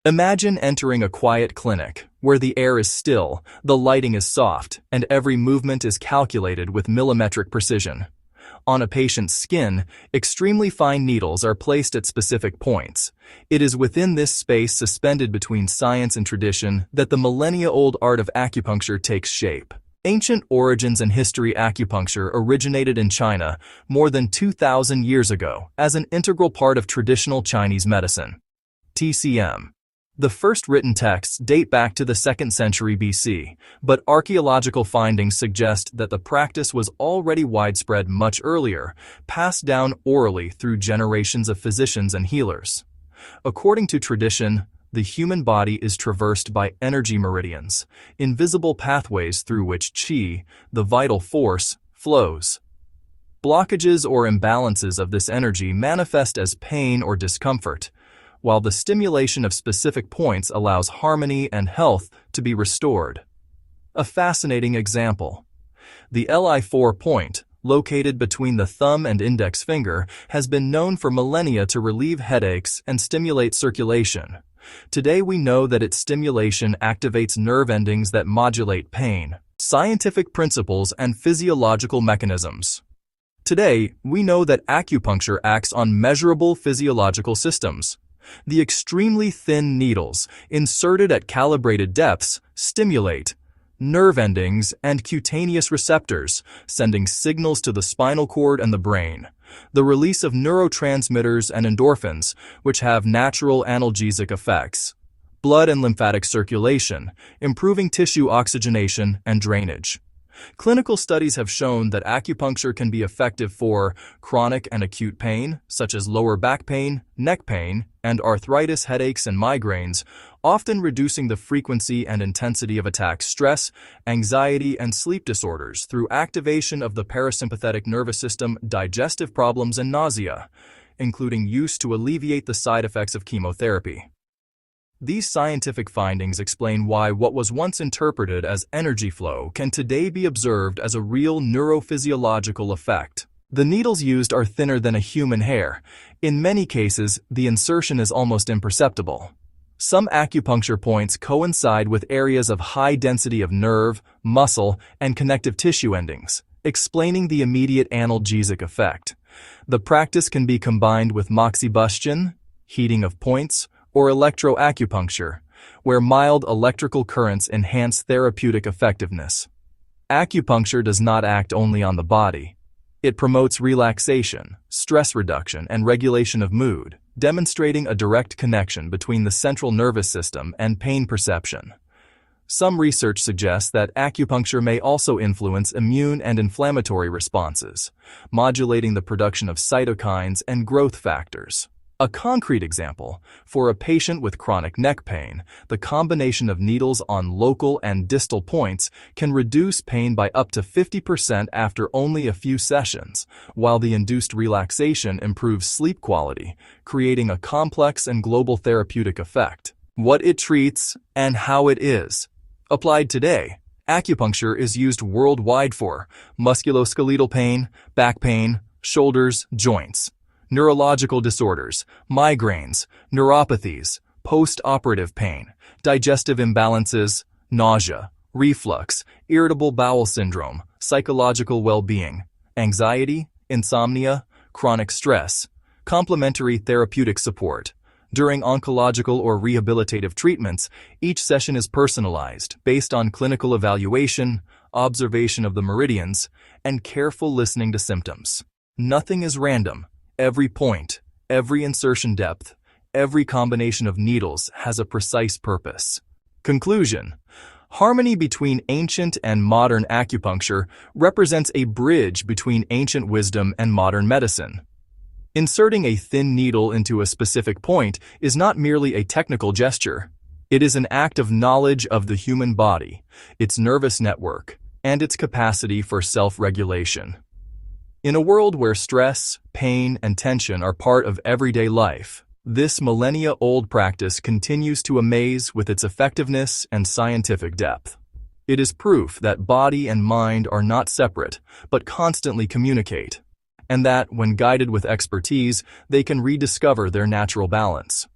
Imagine entering a quiet clinic, where the air is still, the lighting is soft, and every movement is calculated with millimetric precision. On a patient's skin, extremely fine needles are placed at specific points. It is within this space suspended between science and tradition that the millennia-old art of acupuncture takes shape. Ancient origins and history. Acupuncture originated in China more than 2,000 years ago as an integral part of traditional Chinese medicine. TCM. The first written texts date back to the 2nd century BC, but archaeological findings suggest that the practice was already widespread much earlier, passed down orally through generations of physicians and healers. According to tradition, the human body is traversed by energy meridians, invisible pathways through which qi, the vital force, flows. Blockages or imbalances of this energy manifest as pain or discomfort, while the stimulation of specific points allows harmony and health to be restored. A fascinating example. The Li4 point, located between the thumb and index finger, has been known for millennia to relieve headaches and stimulate circulation. Today we know that its stimulation activates nerve endings that modulate pain. Scientific principles and physiological mechanisms. Today, we know that acupuncture acts on measurable physiological systems. The extremely thin needles, inserted at calibrated depths, stimulate nerve endings and cutaneous receptors, sending signals to the spinal cord and the brain. The release of neurotransmitters and endorphins, which have natural analgesic effects. Blood and lymphatic circulation, improving tissue oxygenation and drainage. Clinical studies have shown that acupuncture can be effective for chronic and acute pain, such as lower back pain, neck pain, and arthritis, headaches, and migraines, often reducing the frequency and intensity of attacks, stress, anxiety, and sleep disorders through activation of the parasympathetic nervous system, digestive problems, and nausea, including use to alleviate the side effects of chemotherapy. These scientific findings explain why what was once interpreted as energy flow can today be observed as a real neurophysiological effect. The needles used are thinner than a human hair. In many cases, the insertion is almost imperceptible. Some acupuncture points coincide with areas of high density of nerve, muscle, and connective tissue endings, explaining the immediate analgesic effect. The practice can be combined with moxibustion, heating of points, or electroacupuncture, where mild electrical currents enhance therapeutic effectiveness. Acupuncture does not act only on the body. It promotes relaxation, stress reduction, and regulation of mood, demonstrating a direct connection between the central nervous system and pain perception. Some research suggests that acupuncture may also influence immune and inflammatory responses, modulating the production of cytokines and growth factors. A concrete example, for a patient with chronic neck pain, the combination of needles on local and distal points can reduce pain by up to 50% after only a few sessions, while the induced relaxation improves sleep quality, creating a complex and global therapeutic effect. What it treats and how it is. Applied today, acupuncture is used worldwide for musculoskeletal pain, back pain, shoulders, joints. Neurological disorders, migraines, neuropathies, post-operative pain, digestive imbalances, nausea, reflux, irritable bowel syndrome, psychological well-being, anxiety, insomnia, chronic stress, complementary therapeutic support. During oncological or rehabilitative treatments, each session is personalized based on clinical evaluation, observation of the meridians, and careful listening to symptoms. Nothing is random. Every point, every insertion depth, every combination of needles has a precise purpose. Conclusion. Harmony between ancient and modern acupuncture represents a bridge between ancient wisdom and modern medicine. Inserting a thin needle into a specific point is not merely a technical gesture. It is an act of knowledge of the human body, its nervous network, and its capacity for self-regulation. In a world where stress, pain, and tension are part of everyday life, this millennia-old practice continues to amaze with its effectiveness and scientific depth. It is proof that body and mind are not separate, but constantly communicate, and that, when guided with expertise, they can rediscover their natural balance.